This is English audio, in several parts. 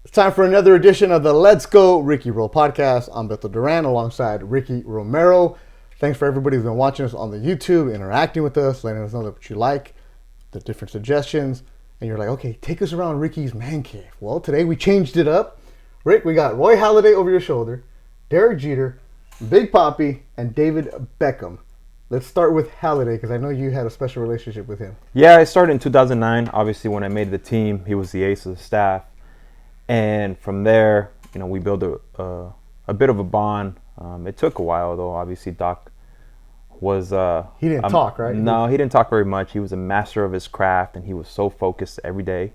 It's time for another edition of the Let's Go Ricky Roll podcast. I'm Beto Duran alongside Ricky Romero. Thanks for everybody who's been watching us on the YouTube, interacting with us, letting us know what you like, the different suggestions. And you're like, okay, take us around Ricky's man cave. Well, today we changed it up. Rick, we got Roy Halladay over your shoulder, Derek Jeter, Big Papi, and David Beckham. Let's start with Halladay because I know you had a special relationship with him. Yeah, I started in 2009. Obviously, when I made the team, he was the ace of the staff. And from there, we built a bit of a bond. It took a while, though. Obviously, Doc was... he didn't talk, right? No, he didn't talk very much. He was a master of his craft, and he was so focused every day.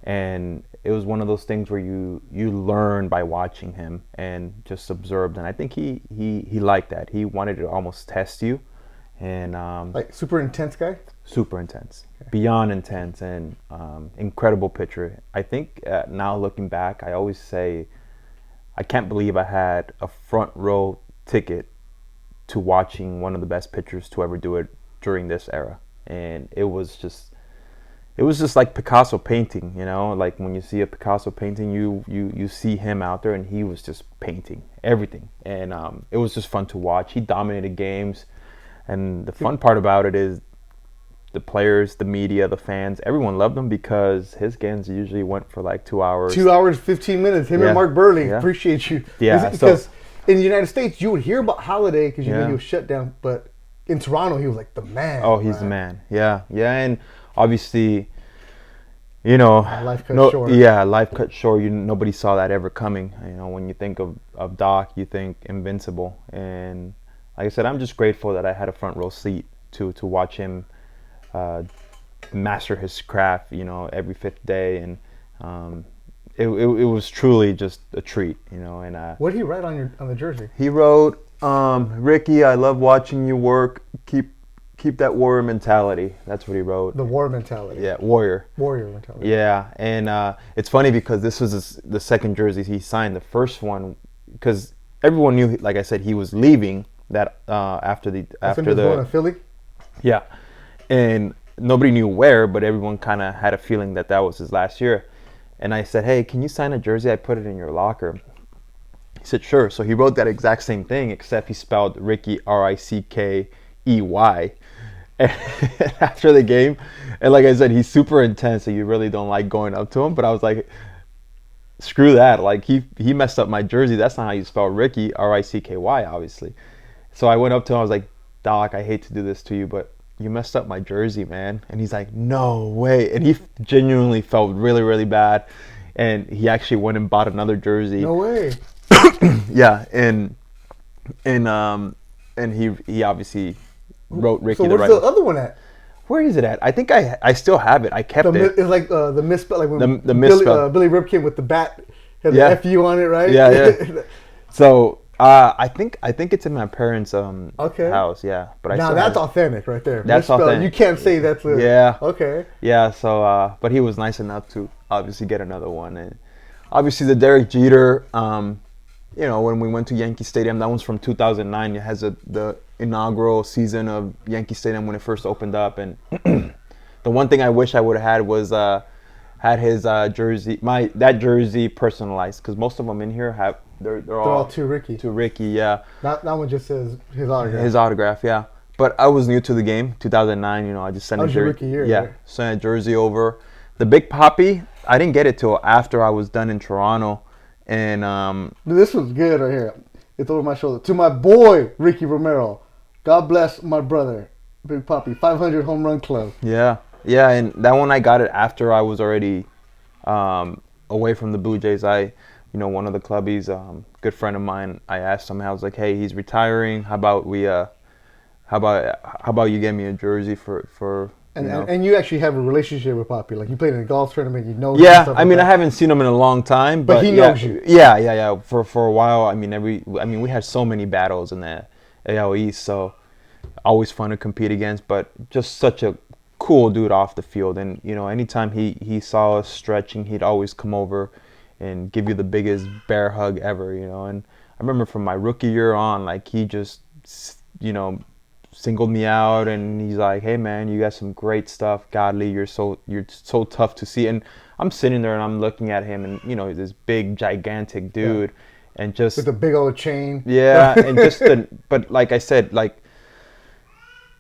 And it was one of those things where you learn by watching him and just observed. And I think he liked that. He wanted to almost test you. And like super intense guy? Super intense. Okay. Beyond intense, and incredible pitcher. I think now looking back, I always say I can't believe I had a front row ticket to watching one of the best pitchers to ever do it during this era. And it was just like Picasso painting, like when you see a Picasso painting, you see him out there, and he was just painting everything. And it was just fun to watch. He dominated games. And the fun part about it is the players, the media, the fans, everyone loved him because his games usually went for like 2 hours. 2 hours, 15 minutes. Him and Mark Burley, appreciate you. Yeah. Because in the United States, you would hear about Halladay because you knew he was shut down. But in Toronto, he was like the man. Oh, he's the man. Yeah. Yeah. And obviously, life cut short. Yeah, life cut short. Nobody saw that ever coming. When you think of Doc, you think invincible. And like I said, I'm just grateful that I had a front row seat to watch him master his craft, every fifth day, and it was truly just a treat, And what did he write on the jersey? He wrote, "Ricky, I love watching you work. Keep that warrior mentality." That's what he wrote. The war mentality. Yeah, warrior mentality. Yeah, and it's funny because this was the second jersey he signed. The first one, because everyone knew, like I said, he was leaving. That after the going to Philly. Yeah, and nobody knew where, but everyone kind of had a feeling that was his last year. And I said, "Hey, can you sign a jersey? I put it in your locker." He said, "Sure." So he wrote that exact same thing, except he spelled Ricky Rickey after the game. And like I said, he's super intense, so you really don't like going up to him. But I was like, screw that. Like he messed up my jersey. That's not how you spell Ricky, Ricky, obviously. So I went up to him. I was like, "Doc, I hate to do this to you, but you messed up my jersey, man." And he's like, "No way." And he genuinely felt really, really bad. And he actually went and bought another jersey. No way. Yeah, and he obviously wrote Ricky. So where's the other one at? Where is it at? I think I still have it. I kept it. It's like the misspell, like when the misspell. Billy Ripken with the bat had the FU on it, right? Yeah. So I think it's in my parents' house. Yeah, but now that's authentic right there. That's misspell. Authentic. You can't say that's a, yeah. Okay. Yeah. So but he was nice enough to obviously get another one, and obviously the Derek Jeter. When we went to Yankee Stadium, that one's from 2009. It has the inaugural season of Yankee Stadium when it first opened up, and the one thing I wish I would have had was had his jersey, that jersey personalized, because most of them in here have they're all to Ricky. To Ricky, yeah. That one just says his autograph. His autograph, yeah. But I was new to the game, 2009. I just sent a jersey. Rookie year, yeah, right? Sent a jersey over. The Big Papi, I didn't get it till after I was done in Toronto. And this was good right here. It's over my shoulder. To my boy, Ricky Romero. God bless my brother, Big Papi. 500 home run club. Yeah. Yeah, and that one I got it after I was already away from the Blue Jays. One of the clubbies, good friend of mine, I asked him, I was like, "Hey, he's retiring. How about you get me a jersey for And you actually have a relationship with Papi. Like you played in a golf tournament, you know. Yeah, I haven't seen him in a long time, but he knows you. Yeah. For a while, we had so many battles in the AL East, so always fun to compete against. But just such a cool dude off the field, and anytime he saw us stretching, he'd always come over and give you the biggest bear hug ever. And I remember from my rookie year on, like he just singled me out, and he's like, "Hey man, you got some great stuff. Godly, you're so tough to see." And I'm sitting there and I'm looking at him, and you know, this big, gigantic dude, and just with a big old chain. Yeah, and just but like I said, like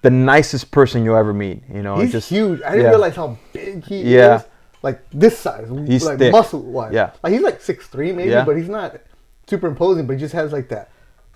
the nicest person you'll ever meet. You know, He's just huge. I didn't realize how big he Yeah. is. Like this size. He's like thick. muscle wise. Yeah. Like he's like 6'3" maybe, Yeah. but he's not super imposing, but he just has like that.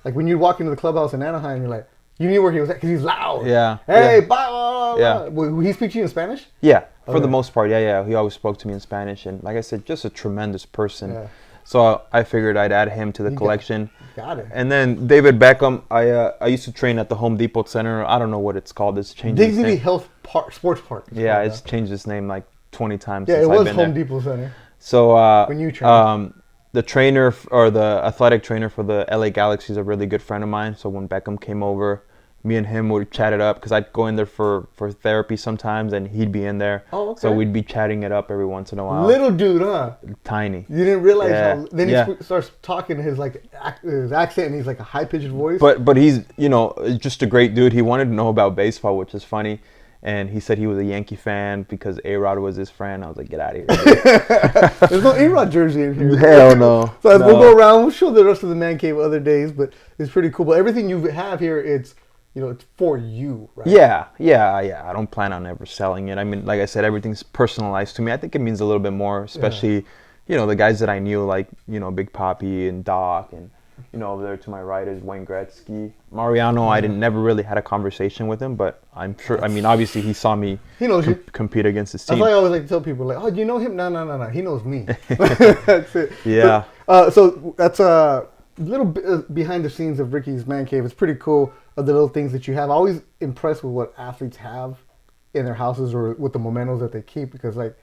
Like when you walk into the clubhouse in Anaheim, you're like, you knew where he was at because he's loud. Yeah. Hey, Yeah. blah, blah, blah. Yeah. Will he speak to you in Spanish? Yeah, for Okay. the most part, yeah. He always spoke to me in Spanish, and like I said, just a tremendous person. Yeah. So I figured I'd add him to the collection. Got it. And then David Beckham, I used to train at the Home Depot Center. I don't know what it's called. It's changed its Dignity name. Health Park, Sports Park. Yeah, it's changed its name like 20 times Yeah, since it I've was been Home there. Depot Center. So When you trained. the trainer or the athletic trainer for the LA Galaxy is a really good friend of mine. So when Beckham came over, me and him would chat it up because I'd go in there for therapy sometimes, and he'd be in there. Oh, okay. So we'd be chatting it up every once in a while. Little dude, huh? Tiny. You didn't realize Yeah. how. Then Yeah. he starts talking his his accent, and he's like a high pitched voice. But he's, you know, just a great dude. He wanted to know about baseball, which is funny. And he said he was a Yankee fan because A-Rod was his friend. I was like, get out of here, dude. There's no A-Rod jersey in here. Hell no. So as No. we'll go around, we'll show the rest of the man cave other days, but it's pretty cool. But everything you have here, it's it's for you, right? Yeah. I don't plan on ever selling it. I mean, like I said, everything's personalized to me. I think it means a little bit more, especially, the guys that I knew, like, Big Papi and Doc, and, over there to my right is Wayne Gretzky. Mariano, I never really had a conversation with him, but I'm sure, I mean, obviously he saw me He knows you. compete against his That's team. why I always like to tell people, like, oh, do you know him? No. He knows me. That's it. Yeah. So that's a little bit behind the scenes of Ricky's Man Cave. It's pretty cool, the little things that you have. I'm always impressed with what athletes have in their houses or with the mementos that they keep, because, like,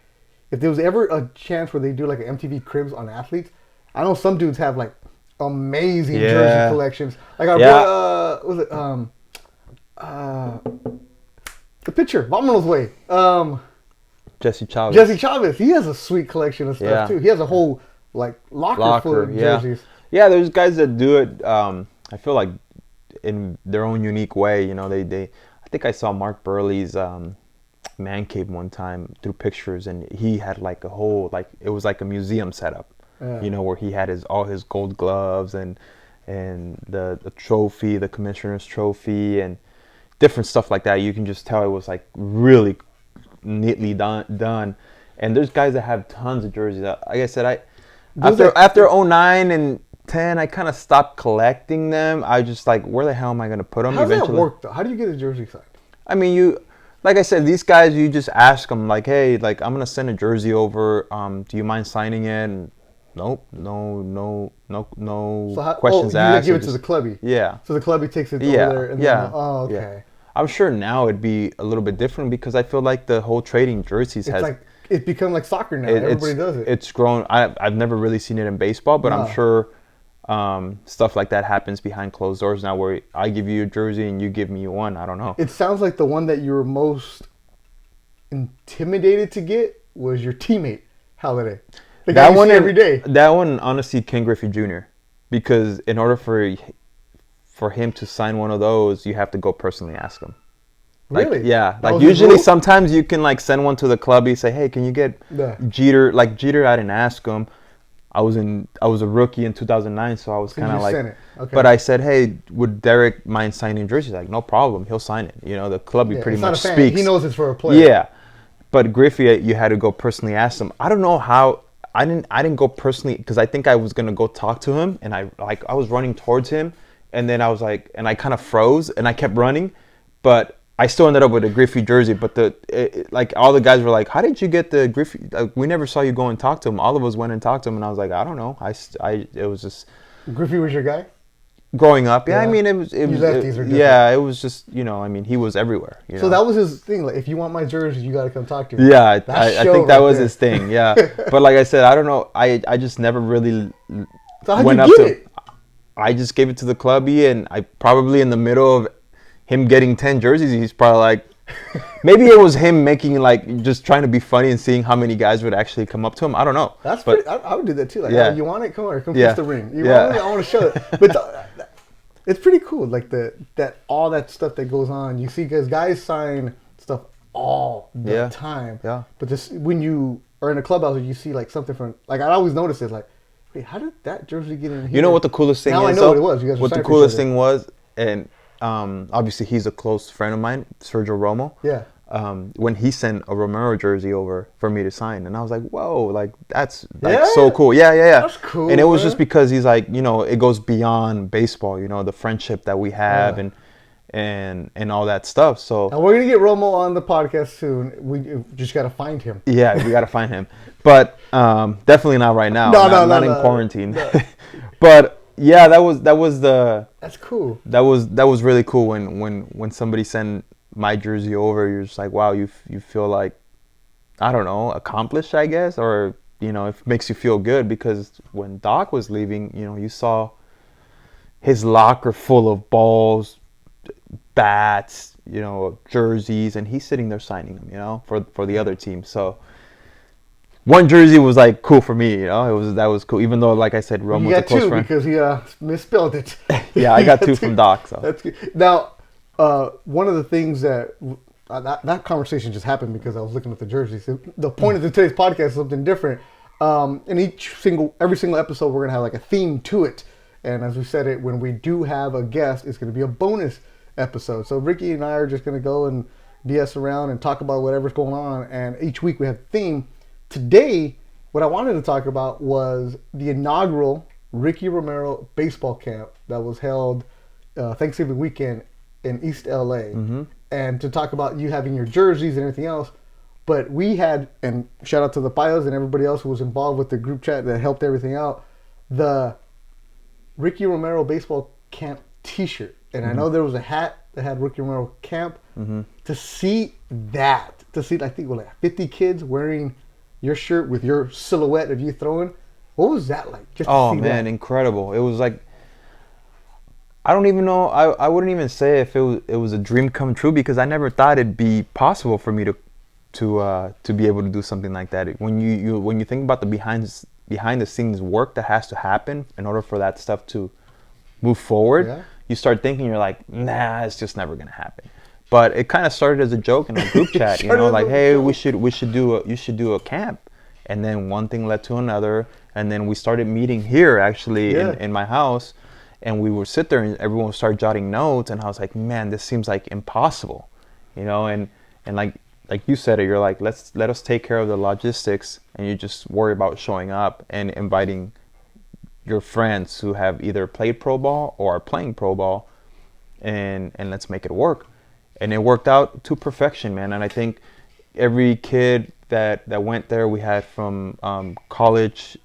if there was ever a chance where they do, like, an MTV Cribs on athletes, I know some dudes have, like, amazing jersey collections. Like our boy, was it the pitcher, Vámonos way. Jesse Chavez. Jesse Chavez, he has a sweet collection of stuff too. He has a whole like locker full of jerseys. Yeah, there's guys that do it. I feel like in their own unique way. They. I think I saw Mark Burley's man cave one time through pictures, and he had like a whole it was like a museum setup. Yeah. Where he had all his gold gloves and the trophy, the commissioner's trophy, and different stuff like that. You can just tell it was like really neatly done. And there's guys that have tons of jerseys. Like I said, after 09 and 10, I kind of stopped collecting them. I just like, where the hell am I going to put them? How does that work though? How do you get a jersey signed? I mean, like I said, these guys, you just ask them like, hey, like I'm going to send a jersey over. Do you mind signing it? And nope, no questions asked. You give it to the clubby. Yeah. So the clubby takes it over there. And yeah. Then, oh, okay. Yeah. I'm sure now it'd be a little bit different because I feel like the whole trading jerseys it's become like soccer now. Everybody does it. It's grown. I've never really seen it in baseball, but I'm sure stuff like that happens behind closed doors now, where I give you a jersey and you give me one. I don't know. It sounds like the one that you were most intimidated to get was your teammate Holiday. The guy you see every day. That one, honestly, Ken Griffey Jr. Because in order for him to sign one of those, you have to go personally ask him. Really? Yeah. Like usually, sometimes you can like send one to the clubby, say, "Hey, can you get Jeter?" Like Jeter, I didn't ask him. I was a rookie in 2009, so I was kind of like. Okay. But I said, "Hey, would Derek mind signing jerseys?" Like, no problem, he'll sign it. The clubby pretty much speaks. He knows it's for a player. Yeah, but Griffey, you had to go personally ask him. I don't know how. I didn't go personally because I think I was gonna go talk to him, and I was running towards him, and then I was like, and I kind of froze, and I kept running, but I still ended up with a Griffey jersey. But all the guys were like, "How did you get the Griffey? We never saw you go and talk to him." All of us went and talked to him, and I was like, "I don't know. It was just." Griffey was your guy? Growing up, yeah. I mean, it was. Yeah, it was just I mean, he was everywhere. So that was his thing. Like, if you want my jersey, you got to come talk to me. Yeah, I think that was his thing. Yeah, but like I said, I don't know. I just never really went up to. I just gave it to the clubby, and I probably in the middle of him getting 10 jerseys, he's probably like, maybe it was him making just trying to be funny and seeing how many guys would actually come up to him. I don't know. That's pretty. I would do that too. Like, oh, you want it? Come on, come kiss the ring. You want it? I want to show it. But it's pretty cool. Like all that stuff that goes on. You see, because guys sign stuff all the time. Yeah. But when you or in a clubhouse, you see like something from like I always notice it like, wait, how did that jersey get in here? You know what the coolest thing now is? I know what it was. You guys were what the signed for coolest each other. thing was, and obviously he's a close friend of mine, Sergio Romo. Yeah. When he sent a Romero jersey over for me to sign, and I was like, "Whoa, like that's like Yeah? so cool." Yeah, yeah, yeah. That's cool, And it was man. just because he's like, you know, it goes beyond baseball. You know, the friendship that we have and all that stuff. So And we're gonna get Romo on the podcast soon. We just gotta find him. yeah, we gotta find him, but definitely not right now. No, not no, in no, quarantine. no. But yeah, that was the That's cool. that was really cool when somebody sent my jersey over. You're just like, wow, you feel like, I don't know, accomplished, I guess, or you know, it makes you feel good because when Doc was leaving, you know, you saw his locker full of balls, bats, you know, jerseys, and he's sitting there signing them, you know, for the other team. So one jersey was like cool for me, you know. That was cool, even though, like I said, Rome You was a got close two friend. because he misspelled it. Yeah, I You got two from Doc. So That's good. Now, one of the things that conversation just happened because I was looking at the jerseys. The point of today's podcast is something different. In every single episode, we're gonna have like a theme to it. And as we said it, when we do have a guest, it's gonna be a bonus episode. So Ricky and I are just gonna go and BS around and talk about whatever's going on. And each week we have a theme. Today, what I wanted to talk about was the inaugural Ricky Romero baseball camp that was held Thanksgiving weekend in East LA. And to talk about you having your jerseys and everything else. But we had, and shout out to the Payos and everybody else who was involved with the group chat that helped everything out, the Ricky Romero baseball camp t-shirt. And I know there was a hat that had Ricky Romero camp. To see that, I think like 50 kids wearing your shirt with your silhouette of you throwing, what was that like? Just oh to see man, that? incredible! It was like, I don't even know. I wouldn't even say if it was a dream come true because I never thought it'd be possible for me to be able to do something like that. When you think about the behind the scenes work that has to happen in order for that stuff to move forward, you start thinking, you're like, nah, it's just never gonna happen. But it kind of started as a joke in a group chat, you know, like, hey, you should do a camp, and then one thing led to another, and then we started meeting here actually in my house, and we would sit there and everyone would start jotting notes, and I was like, man, this seems like impossible, you know, and like you said it, you're like, let us take care of the logistics, and you just worry about showing up and inviting your friends who have either played pro ball or are playing pro ball, and let's make it work. And it worked out to perfection, man. And I think every kid that went there, we had from college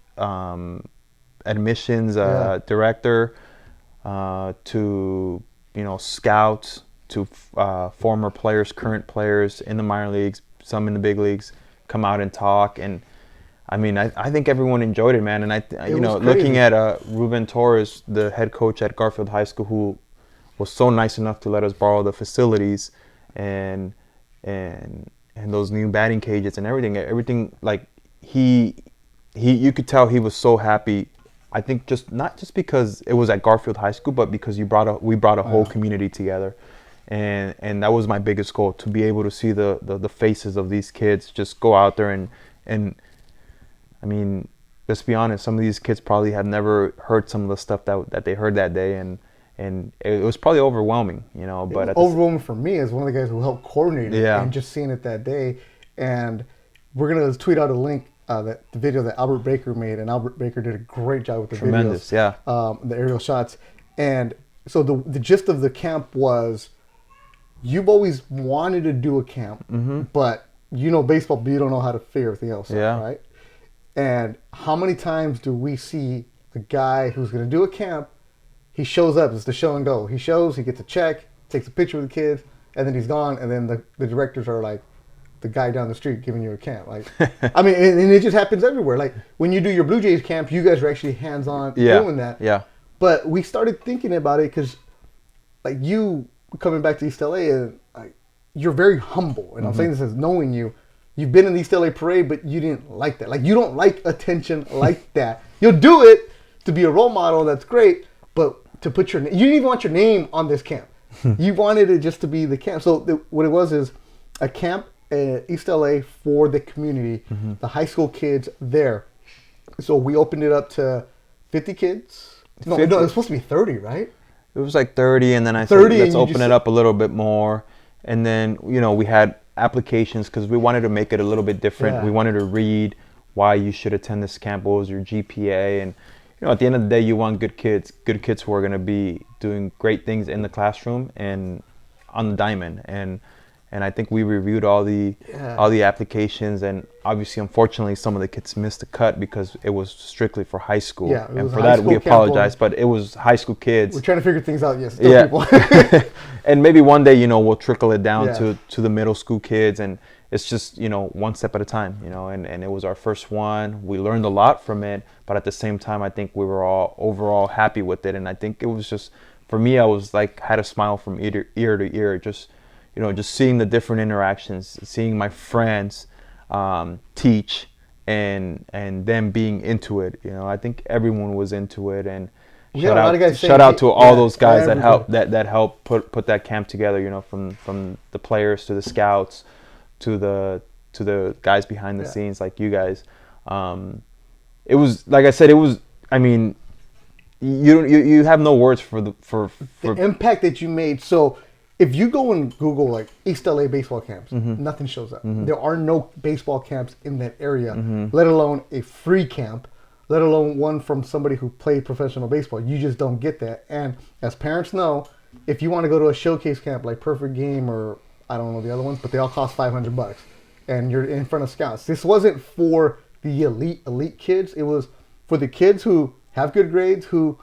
admissions director to, you know, scouts, to former players, current players in the minor leagues, some in the big leagues, come out and talk. And I mean, I think everyone enjoyed it, man. And you know, looking at Ruben Torres, the head coach at Garfield High School, who was so nice enough to let us borrow the facilities and those new batting cages and everything, like he you could tell he was so happy. I think not just because it was at Garfield High School, but because we brought a whole community together. And that was my biggest goal, to be able to see the faces of these kids just go out there and I mean, let's be honest, some of these kids probably have never heard some of the stuff that they heard that day, and it was probably overwhelming, you know. But overwhelming for me as one of the guys who helped coordinate it, and just seeing it that day. And we're gonna tweet out a link the video that Albert Baker made, and Albert Baker did a great job with the tremendous, videos, the aerial shots. And so the gist of the camp was, you've always wanted to do a camp, but you know baseball, but you don't know how to figure everything else out, right? And how many times do we see the guy who's going to do a camp, he shows up, it's the show and go. He shows, he gets a check, takes a picture with the kids, and then he's gone, and then the directors are like the guy down the street giving you a camp. Like, I mean, and it just happens everywhere. Like, when you do your Blue Jays camp, you guys are actually hands-on doing that. Yeah. But we started thinking about it because, like, you coming back to East LA, and like, you're very humble. And I'm saying this as knowing you. You've been in the East LA parade, but you didn't like that. Like, you don't like attention like that. You'll do it to be a role model, that's great, but to put your name, you didn't even want your name on this camp. You wanted it just to be the camp. So what it was is a camp East LA for the community, the high school kids there. So we opened it up to 50 kids. No, 50. no, it was supposed to be 30, right? It was like 30, and then I said, 30, let's and you open just it up a little bit more. And then, we had applications because we wanted to make it a little bit different. Yeah. We wanted to read why you should attend this camp, what was your GPA. And, at the end of the day, you want good kids who are going to be doing great things in the classroom and on the diamond. And I think we reviewed all the applications, and obviously, unfortunately, some of the kids missed the cut because it was strictly for high school. Yeah, and for that, we apologize, but it was high school kids. We're trying to figure things out, yes. Yeah. And maybe one day, we'll trickle it down Yeah. to the middle school kids, and it's just, one step at a time, and it was our first one. We learned a lot from it, but at the same time, I think we were all overall happy with it. And I think it was just, for me, I was like, had a smile from ear to ear, just seeing the different interactions, seeing my friends teach, and them being into it. I think everyone was into it, and shout out to all those guys that helped put that camp together. From the players to the scouts, to the guys behind the scenes like you guys. It was, like I said, it was. I mean, you have no words for the impact that you made. So, if you go and Google like East LA baseball camps, nothing shows up. There are no baseball camps in that area, let alone a free camp, let alone one from somebody who played professional baseball. You just don't get that. And as parents know, if you want to go to a showcase camp like Perfect Game or I don't know the other ones, but they all cost $500, and you're in front of scouts. This wasn't for the elite kids. It was for the kids who have good grades, who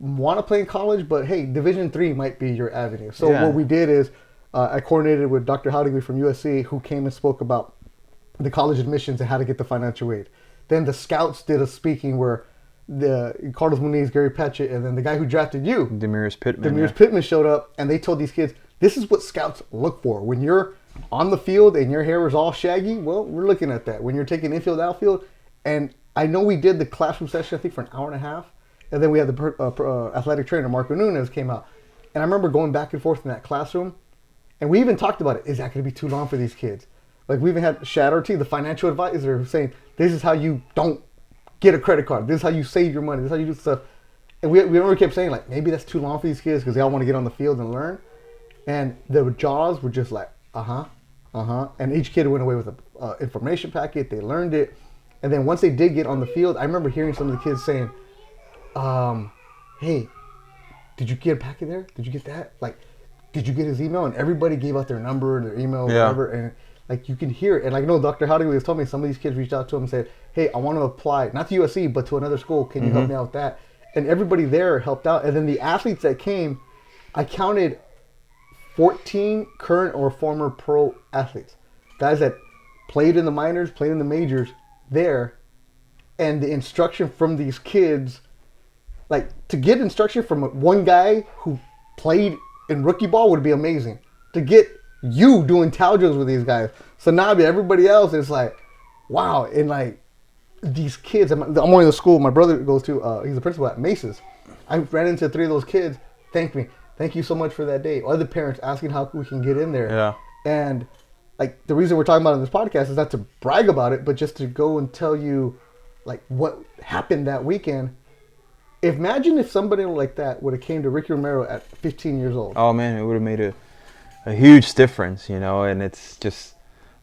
want to play in college, but hey, Division III might be your avenue. So what we did is I coordinated with Dr. Howdigley from USC, who came and spoke about the college admissions and how to get the financial aid. Then the scouts did a speaking where the Carlos Muniz, Gary Patchett, and then the guy who drafted you, Demarius Pittman. Pittman showed up, and they told these kids, this is what scouts look for. When you're on the field and your hair is all shaggy, well, we're looking at that. When you're taking infield, outfield, and I know we did the classroom session, I think, for an hour and a half. And then we had the athletic trainer, Marco Nunez, came out. And I remember going back and forth in that classroom. And we even talked about it. Is that going to be too long for these kids? Like, we even had Shatterty, the financial advisor, saying, this is how you don't get a credit card. This is how you save your money. This is how you do stuff. And we remember kept saying, like, maybe that's too long for these kids because they all want to get on the field and learn. And the jaws were just like, And each kid went away with an information packet. They learned it. And then once they did get on the field, I remember hearing some of the kids saying, hey, did you get a packet there? Did you get that? Like, did you get his email? And everybody gave out their number, their email, whatever. And like, you can hear it. And like, Dr. Howdigley has told me some of these kids reached out to him and said, hey, I want to apply, not to USC, but to another school. Can you help me out with that? And everybody there helped out. And then the athletes that came, I counted 14 current or former pro athletes. Guys that played in the minors, played in the majors there. And the instruction from these kids, like, to get instruction from one guy who played in rookie ball would be amazing. To get you doing towel drills with these guys. So now everybody else is like, wow. And like, these kids, I'm only in the school my brother goes to, he's the principal at Mace's. I ran into 3 of those kids, thanked me. Thank you so much for that day. Other parents asking how we can get in there. Yeah. And like, the reason we're talking about it in this podcast is not to brag about it, but just to go and tell you like what happened that weekend. Imagine if somebody like that would have came to Ricky Romero at 15 years old. Oh man, it would have made a huge difference, and it's just,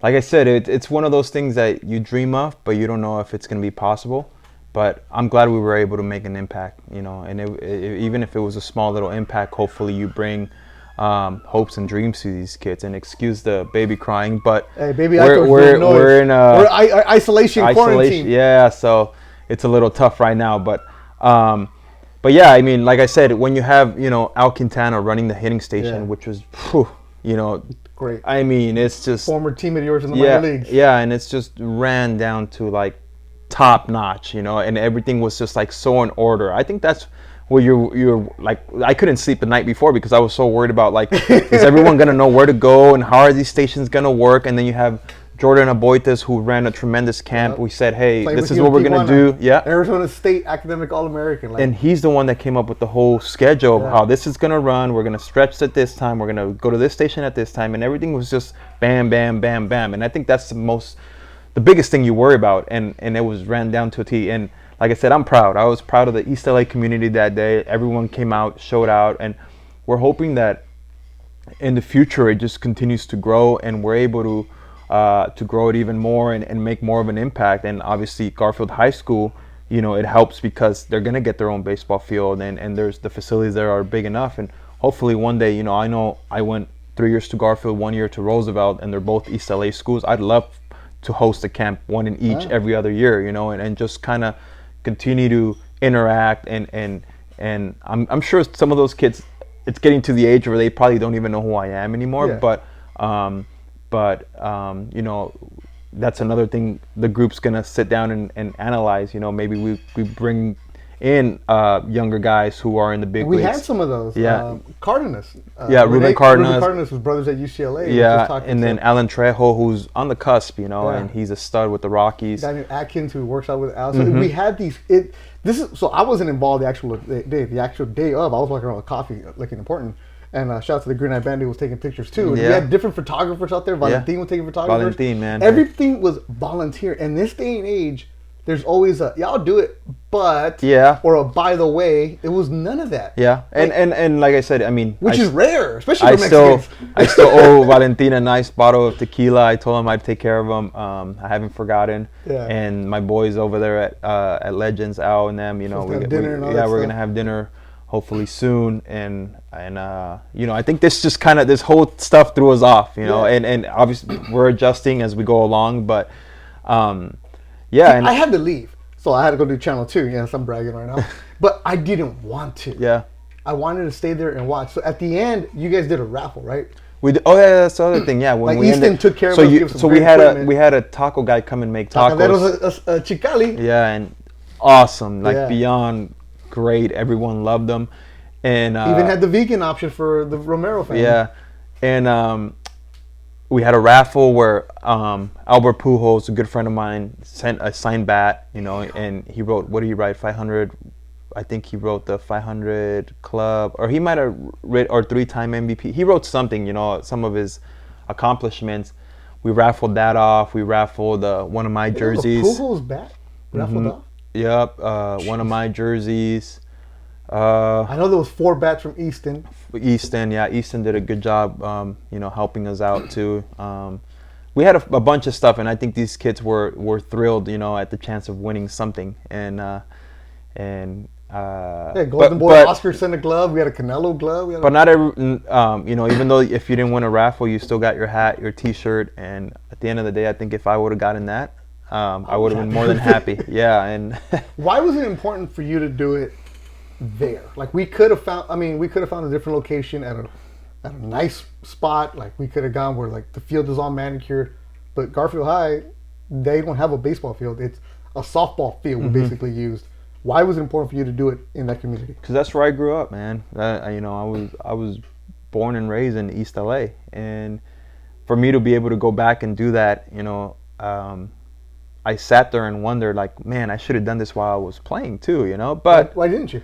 like I said, it's one of those things that you dream of, but you don't know if it's going to be possible. But I'm glad we were able to make an impact, and even if it was a small little impact, hopefully you bring hopes and dreams to these kids. And excuse the baby crying, but hey, baby, we're in isolation quarantine. Yeah, so it's a little tough right now, but yeah, I mean, like I said, when you have Al Quintana running the hitting station, which was great. I mean, it's just former team of yours in the minor leagues. Yeah, and it's just ran down to like top notch, and everything was just like so in order. I think that's where you're like, I couldn't sleep the night before because I was so worried about like, is everyone gonna know where to go and how are these stations gonna work? And then you have Jordan Aboites, who ran a tremendous camp. Yep. We said, hey, Played this with is you what in we're going to Tijuana. do. Yeah. Arizona State academic All-American. Like, And he's the one that came up with the whole schedule of Yeah. how this is going to run. We're going to stretch at this time. We're going to go to this station at this time. And everything was just bam, bam, bam, bam. And I think that's the biggest thing you worry about. And it was ran down to a T. And like I said, I'm proud. I was proud of the East LA community that day. Everyone came out, showed out. And we're hoping that in the future it just continues to grow and we're able to grow it even more and make more of an impact. And obviously Garfield High School, you know, it helps because they're going to get their own baseball field and there's the facilities there are big enough. And hopefully one day, you know I went 3 years to Garfield, 1 year to Roosevelt, and they're both East LA schools. I'd love to host a camp, one in each every other year, you know, and just kind of continue to interact and I'm sure some of those kids, it's getting to the age where they probably don't even know who I am anymore. Yeah. But you know, that's another thing the group's gonna sit down and analyze. You know, maybe we bring in younger guys who are in the big we leagues. had some of those. Yeah. Cardenas. Ruben Cardenas. Ruben Cardenas was brothers at UCLA. Yeah, and then Alan Trejo, who's on the cusp, you know, and he's a stud with the Rockies. Guy named Atkins who works out with Al. So we had these. So I wasn't involved the actual day. The actual day of, I was walking around with coffee, looking important. And shout out to the Green Eye Bandit who was taking pictures too. And we had different photographers out there. Valentin was taking photographers. Valentin, man. Everything was volunteer. And this day and age, there's always a, I'll do it, but, or a by the way. It was none of that. Yeah, and like I said, I mean, which is rare, especially for Mexicans. I still owe Valentin a nice bottle of tequila. I told him I'd take care of him. I haven't forgotten. Yeah. And my boys over there at Legends, Al and them, you know, we're gonna have dinner hopefully soon. And you know, I think this just kind of, this whole stuff threw us off, you know, and obviously we're adjusting as we go along, but yeah. And I had to leave, so I had to go do Channel 2. Yes, I'm bragging right now, but I didn't want to. Yeah. I wanted to stay there and watch. So at the end, you guys did a raffle, right? We did, oh yeah, that's the other thing. Yeah, when like we Easton took care of us. So we had a taco guy come and make tacos. That was a Chicali. Yeah, and awesome, like beyond great. Everyone loved them, and even had the vegan option for the Romero family. Yeah, and we had a raffle where Albert Pujols, a good friend of mine, sent a signed bat, you know, and he wrote, what did he write? 500. I think he wrote the 500 club, or he might have written, or 3-time MVP. He wrote something, you know, some of his accomplishments. We raffled that off. We raffled one of my jerseys. Pujols bat raffled off. Yep, one of my jerseys. I know there was 4 bats from Easton. Easton did a good job, you know, helping us out too. We had a bunch of stuff, and I think these kids were thrilled, you know, at the chance of winning something. Golden Boy Oscar sent a glove. We had a Canelo glove. But not every, you know, even though if you didn't win a raffle, you still got your hat, your T-shirt, and at the end of the day, I think if I would have gotten that, I would have been more than happy. Yeah, and why was it important for you to do it there? Like we could have found. I mean, we could have found a different location at a nice spot. Like we could have gone where like the field is all manicured, but Garfield High, they don't have a baseball field. It's a softball field we basically used. Why was it important for you to do it in that community? Because that's where I grew up, man. You know, I was born and raised in East LA, and for me to be able to go back and do that, you know, I sat there and wondered, like, man, I should have done this while I was playing too, you know. But why didn't you?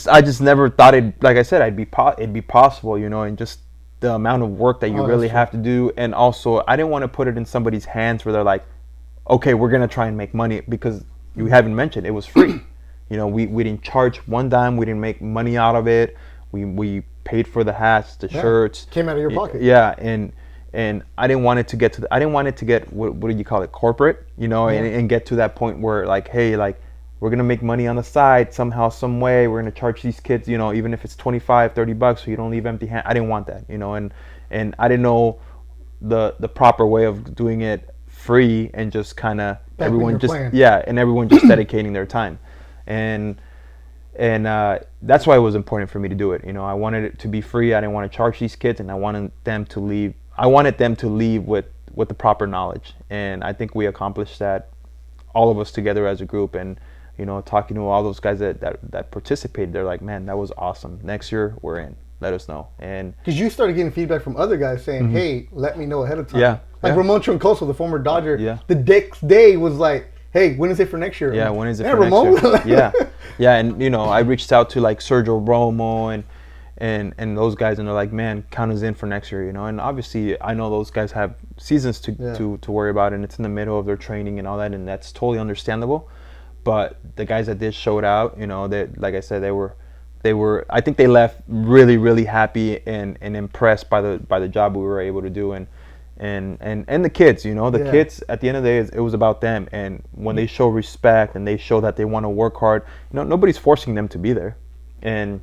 I just never thought it. Like I said, it'd be possible, you know, and just the amount of work that you really have to do, and also I didn't want to put it in somebody's hands where they're like, okay, we're gonna try and make money, because you haven't mentioned it was free. You know, we didn't charge one dime. We didn't make money out of it. We paid for the hats, the shirts. Came out of your pocket. Yeah, and I didn't want it to get I didn't want it to get what do you call it, corporate, you know, and get to that point where like, hey, like we're gonna make money on the side somehow, some way. We're gonna charge these kids, you know, even if it's $25-$30, so you don't leave empty hand. I didn't want that, you know, and I didn't know the proper way of doing it free and just kind of everyone just everyone just dedicating their time. And that's why it was important for me to do it. You know, I wanted it to be free. I didn't want to charge these kids, and I wanted them to leave. I wanted them to leave with the proper knowledge, and I think we accomplished that, all of us together as a group. And you know, talking to all those guys that participated, they're like, man, that was awesome. Next year we're in. let us know. And because you started getting feedback from other guys saying, "Hey, let me know ahead of time." Yeah, like yeah. Ramon Troncoso, the former Dodger, Yeah. the next day was like, "Hey, when is it for next year?" Yeah, I'm like, when is it "Yeah, for Ramon?" next year? Yeah, yeah, and I reached out to like Sergio Romo and those guys, and they're like, man, count us in for next year, and obviously I know those guys have seasons to worry about, and it's in the middle of their training and all that, and that's totally understandable. But the guys that did showed out, that, like I said, they were I think they left really, really happy and impressed by the job we were able to do, and the kids, the kids at the end of the day, it was about them. And when they show respect and they show that they want to work hard, nobody's forcing them to be there. And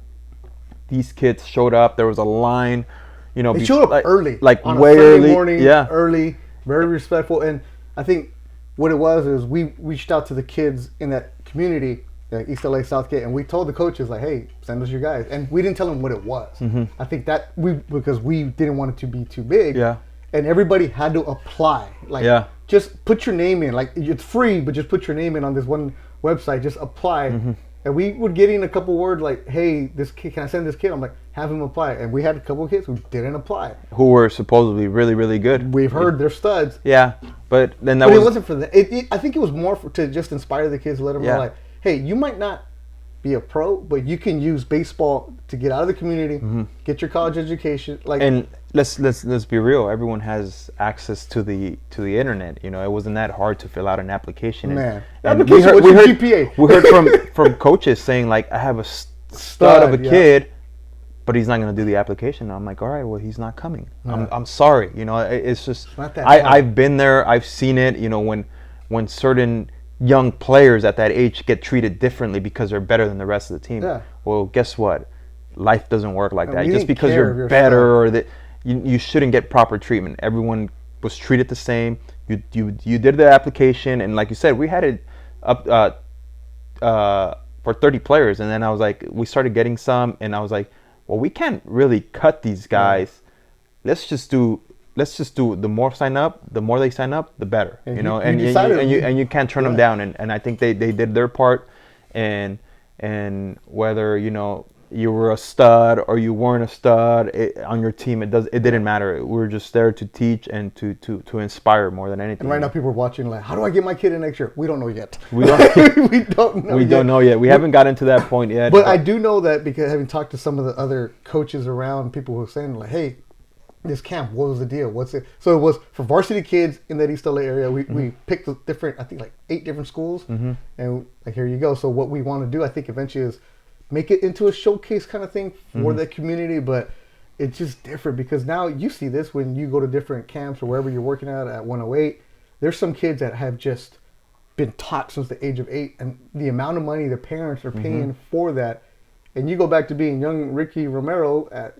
these kids showed up. There was a line, They showed up early, like on way a Sunday early. morning, Yeah, early, very respectful. And I think what it was is we reached out to the kids in that community, like East LA, Southgate, and we told the coaches like, "Hey, send us your guys." And we didn't tell them what it was. I think that because we didn't want it to be too big. Yeah. And everybody had to apply. Like, just put your name in. Like, it's free, but just put your name in on this one website. Just apply. And we would get in a couple words like, "Hey, this kid, can I send this kid?" I'm like, "Have him apply." And we had a couple of kids who didn't apply. who were supposedly really, really good. We've heard they're studs. Yeah, but then But it wasn't for that. I think it was more to just inspire the kids, let them know, like, hey, you might not be a pro, but you can use baseball to get out of the community, get your college education. Like, and let's be real. Everyone has access to the internet. It wasn't that hard to fill out an application. Man, and application, what's your GPA? We heard from coaches saying like, I have a stud of a kid, but he's not going to do the application. And I'm like, all right, well, he's not coming. I'm sorry. It's just not that I've been there. I've seen it. When certain young players at that age get treated differently because they're better than the rest of the team. Yeah. Well, guess what? Life doesn't work like that. We Just didn't because care if you're you're better or that you shouldn't get proper treatment. Everyone was treated the same. You did the application, and like you said, we had it up for 30 players, and then I was like, we started getting some, and I was like, well, we can't really cut these guys. Let's just do the more sign up, the more they sign up, the better. And you can't turn them down. And I think they did their part, and whether you were a stud or you weren't a stud on your team, it didn't matter. We were just there to teach and to inspire more than anything. And right now people are watching like, how do I get my kid in next year? We don't know yet. We don't we don't know. We yet. don't know yet. We haven't gotten to that point yet. But I do know that because having talked to some of the other coaches around, people who were saying like, hey, this camp, what was the deal? What's it? So it was for varsity kids in that East LA area. We picked different, I think like 8 different schools, and like, here you go. So what we want to do, I think eventually, is make it into a showcase kind of thing for the community. But it's just different because now you see this when you go to different camps or wherever you're working at 108. There's some kids that have just been taught since the age of 8, and the amount of money their parents are paying for that. And you go back to being young Ricky Romero at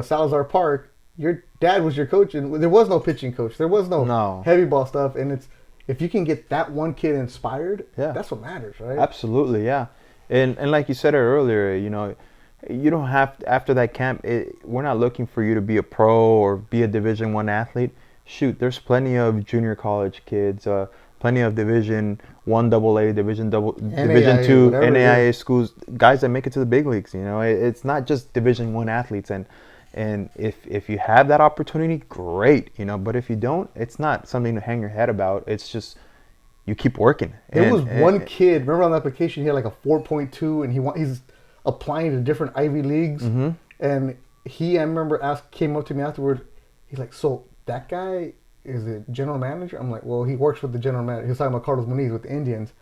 Salazar Park. Your dad was your coach, and there was no pitching coach. There was no heavy ball stuff. And it's, if you can get that one kid inspired, that's what matters, right? Absolutely, yeah. And like you said earlier, you don't have to, after that camp. We're not looking for you to be a pro or be a Division I athlete. Shoot, there's plenty of junior college kids, plenty of Division I AA, Division II, NAIA schools, guys that make it to the big leagues. It's not just Division I athletes. And if you have that opportunity, great, But if you don't, it's not something to hang your head about. It's just you keep working. There was one kid, remember on the application, he had like a 4.2, and he's applying to different Ivy Leagues. And I remember came up to me afterward. He's like, so that guy is a general manager? I'm like, well, he works with the general manager. He was talking about Carlos Moniz with the Indians.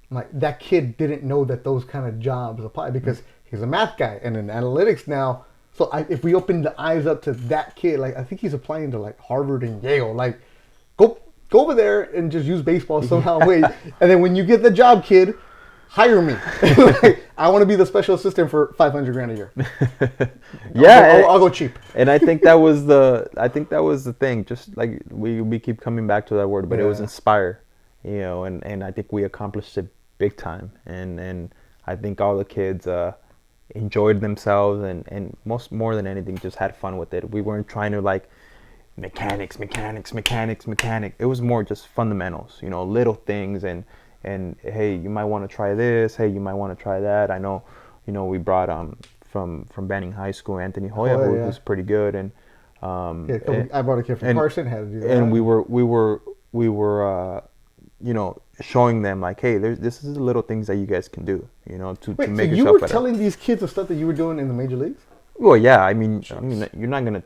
I'm like, that kid didn't know that those kind of jobs apply because he's a math guy and in analytics now. So if we open the eyes up to that kid, like I think he's applying to like Harvard and Yale. Like, go over there and just use baseball somehow. And then when you get the job, kid, hire me. Like, I want to be the special assistant for $500,000 a year. I'll go cheap. And I think that was the thing. Just like we keep coming back to that word, but it was inspire. And I think we accomplished it big time. And I think all the kids enjoyed themselves and more than anything just had fun with it. We weren't trying to like mechanics. It was more just fundamentals, little things and hey, you might want to try this, hey, you might want to try that. I know, we brought from Banning High School, Anthony Hoya, Hoya, yeah. who's pretty good, and I brought a kid from Carson, had to do that. and we were showing them like, hey, this is the little things that you guys can do, to make so yourself you were better. telling these kids the stuff that you were doing in the major leagues? Well, yeah, I mean, you're not gonna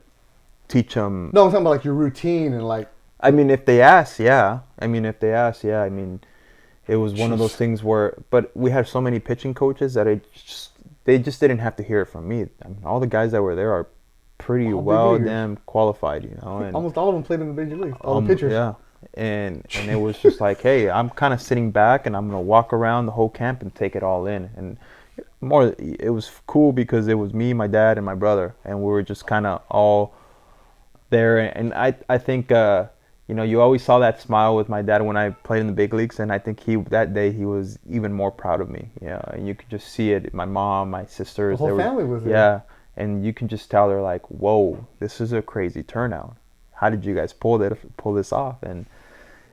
teach them. No, I'm talking about like your routine and like. I mean, if they ask, yeah. I mean, it was one of those things where, but we had so many pitching coaches that they just didn't have to hear it from me. I mean, all the guys that were there are pretty damn qualified, and almost all of them played in the major leagues. All the pitchers. Yeah, and it was just like, hey, I'm kind of sitting back and I'm gonna walk around the whole camp and take it all in. And it was cool because it was me, my dad, and my brother, and we were just kind of all there. And I think you always saw that smile with my dad when I played in the big leagues, and I think that day he was even more proud of me. Yeah, and you could just see it. My mom, my sisters, the whole family was there. Yeah, and you can just tell they're like, "Whoa, this is a crazy turnout. How did you guys pull this off?" And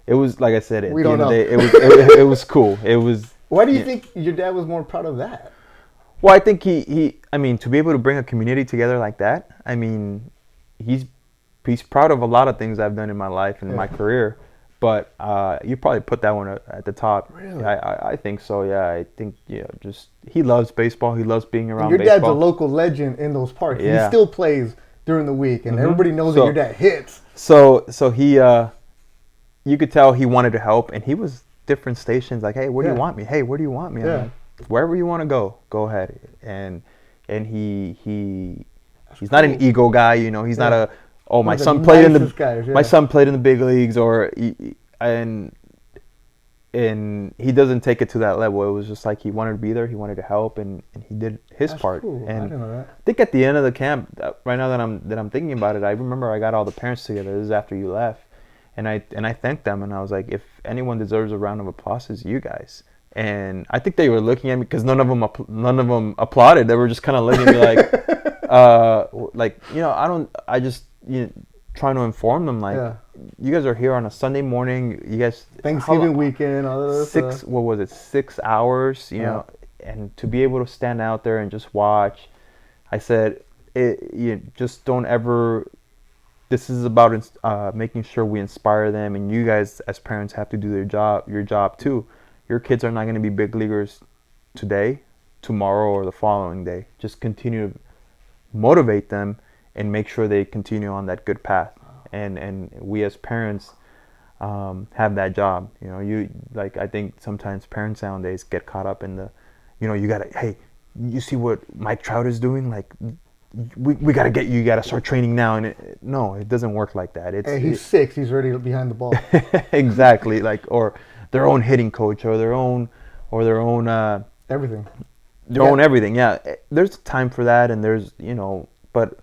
it was, like I said, at the end of the day, it was cool. It was. Why do you think your dad was more proud of that? Well, I think I mean, to be able to bring a community together like that, I mean, he's proud of a lot of things I've done in my life and my career, but you probably put that one at the top. Really? I think so. Yeah, I think just he loves baseball. He loves being around your baseball. Dad's a local legend in those parks. Yeah. He still plays during the week, and everybody knows that your dad hits. So he, you could tell he wanted to help, and he was different stations like, hey, where do you want me? Hey, where do you want me? I'm like, wherever you want to go ahead. And he's not an ego guy. He's not a. Oh, my son played in the my son played in the big leagues, and he doesn't take it to that level. It was just like he wanted to be there, he wanted to help, and he did his part. Cool. And I didn't know that. I think at the end of the camp, right now that I'm thinking about it, I remember I got all the parents together. This is after you left, and I thanked them, and I was like, if anyone deserves a round of applause, it's you guys. And I think they were looking at me because none of them applauded. They were just kind of looking at me like, I just trying to inform them you guys are here on a Sunday morning. You guys Thanksgiving weekend, all that stuff. What was it? 6 hours, and to be able to stand out there and just watch. I said, you just don't ever. This is about making sure we inspire them, and you guys as parents have to do your job too. Your kids are not going to be big leaguers today, tomorrow, or the following day. Just continue to motivate them and make sure they continue on that good path. And we as parents have that job. I think sometimes parents nowadays get caught up in the, you gotta, hey, you see what Mike Trout is doing? Like, we gotta get you. You gotta start training now. And no, it doesn't work like that. He's 6. He's already behind the ball. Exactly. Or their own hitting coach, or their own everything. Their own everything. Yeah, there's time for that, and there's but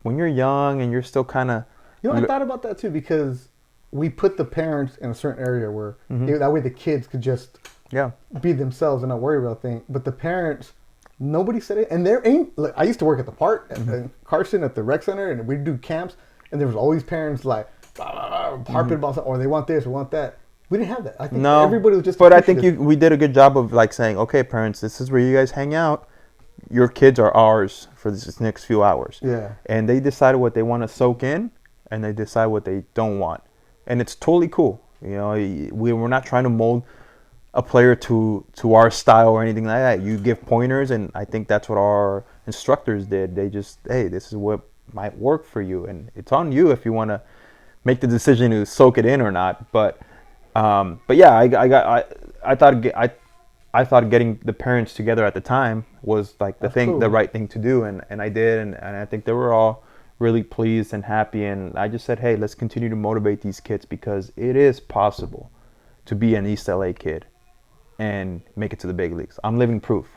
when you're young and you're still kind of. I thought about that too, because we put the parents in a certain area where that way the kids could just be themselves and not worry about things. But the parents, nobody said it, and there ain't. Like, I used to work at the park at Carson at the rec center, and we'd do camps, and there was always parents like harping about something, or they want this or want that. We didn't have that. I think everybody was just. But I think we did a good job of like saying, okay, parents, this is where you guys hang out. Your kids are ours for this next few hours. Yeah. And they decided what they want to soak in, and they decide what they don't want, and it's totally cool. We're not trying to mold a player to our style or anything like that. You give pointers, and I think that's what our instructors did. They just, hey, this is what might work for you, and it's on you if you want to make the decision to soak it in or not. But yeah, I thought getting the parents together at the time was like the right thing to do, and I did, and I think they were all really pleased and happy, and I just said, hey, let's continue to motivate these kids, because it is possible to be an East LA kid and make it to the big leagues. I'm living proof.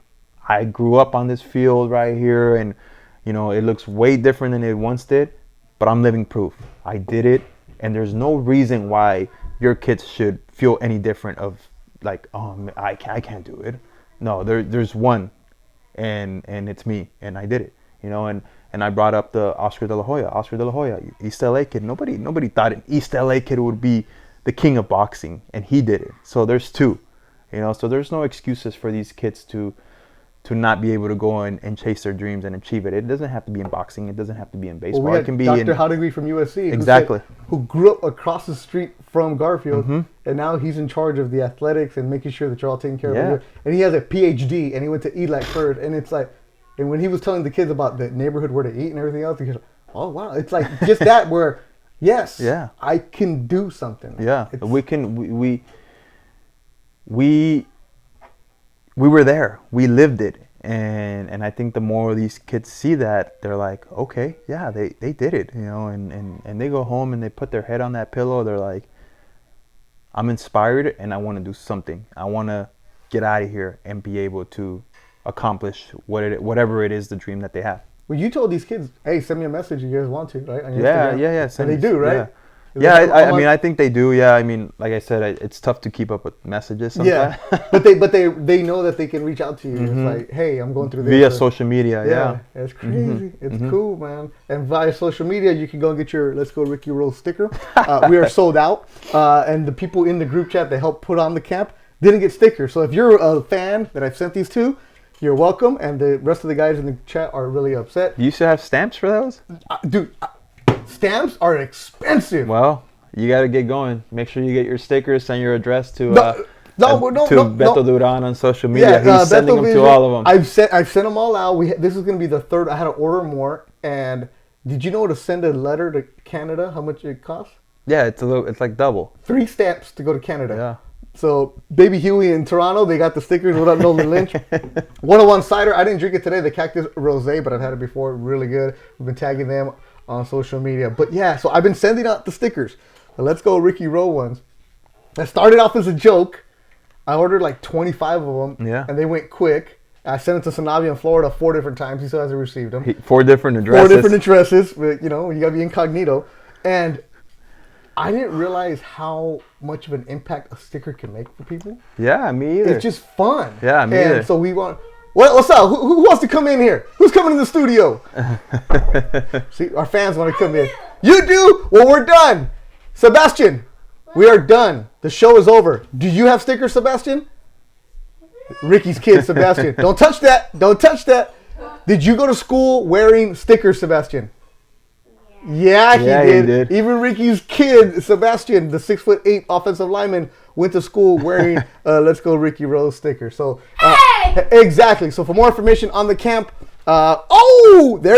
I grew up on this field right here, and it looks way different than it once did, but I'm living proof. I did it, and there's no reason why your kids should feel any different of like, oh, I can't do it. No, there's one, and it's me, and I did it. And I brought up the Oscar De La Hoya, East LA kid. Nobody thought an East LA kid would be the king of boxing, and he did it. So there's two, so there's no excuses for these kids to to not be able to go and chase their dreams and achieve it. It doesn't have to be in boxing. It doesn't have to be in baseball. Well, we it can be Dr. in Howdegree from USC. Exactly. Who grew up across the street from Garfield, and now he's in charge of the athletics and making sure that you're all taken care of. And he has a PhD, and he went to ELAC first. And it's like, and when he was telling the kids about the neighborhood where to eat and everything else, he goes, "Oh wow!" It's like just that where, yes, I can do something. Yeah, we can. We were there. We lived it. And I think the more these kids see that, they're like, okay, yeah, they did it, you know, and they go home and they put their head on that pillow. They're like, I'm inspired and I want to do something. I want to get out of here and be able to accomplish whatever it is, the dream that they have. Well, you told these kids, hey, send me a message if you guys want to, right? On your Yeah. And they do, right? Yeah. Yeah, I mean, I think they do. Yeah, I mean, like I said, it's tough to keep up with messages sometimes. Yeah, but they know that they can reach out to you. It's like, hey, I'm going through this. Via social media, yeah. It's crazy. It's cool, man. And via social media, you can go and get your Let's Go Ricky Roll sticker. We are sold out. And the people in the group chat that helped put on the camp didn't get stickers. So if you're a fan that I've sent these to, you're welcome. And the rest of the guys in the chat are really upset. Do you still have stamps for those? Dude, stamps are expensive. Well, you got to get going. Make sure you get your stickers. Send your address to Beto Duran on social media. He's sending them to all of them. I've sent them all out. This is going to be the third. I had to order more. And did you know to send a letter to Canada, how much it costs? Yeah, it's like double. 3 stamps to go to Canada. Yeah. So Baby Huey in Toronto, they got the stickers without Nolan Lynch. 101 cider. I didn't drink it today. The Cactus Rosé, but I've had it before. Really good. We've been tagging them on social media. But yeah, so I've been sending out the stickers. The Let's Go Ricky Roll ones. I started off as a joke. I ordered like 25 of them. Yeah. And they went quick. I sent it to Sanavi in Florida 4 different times. He still hasn't received them. 4 different addresses. 4 different addresses. But, you know, you got to be incognito. And I didn't realize how much of an impact a sticker can make for people. Yeah, me either. It's just fun. Yeah, me either. And so we want... What's up? Who wants to come in here? Who's coming in the studio? See, our fans want to come in. You do? Well, we're done. Sebastian, we are done. The show is over. Do you have stickers, Sebastian? Ricky's kid, Sebastian. Don't touch that. Don't touch that. Did you go to school wearing stickers, Sebastian? Yeah, he did. Even Ricky's kid, Sebastian, the 6'8" offensive lineman, went to school wearing Let's Go Ricky Rose sticker. So exactly. So for more information on the camp, there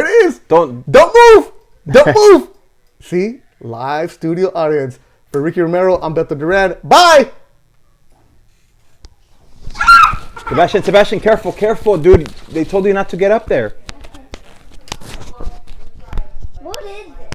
it is. Don't move. Don't move. See, live studio audience for Ricky Romero. I'm Beto Duran. Bye. Sebastian, careful, dude. They told you not to get up there.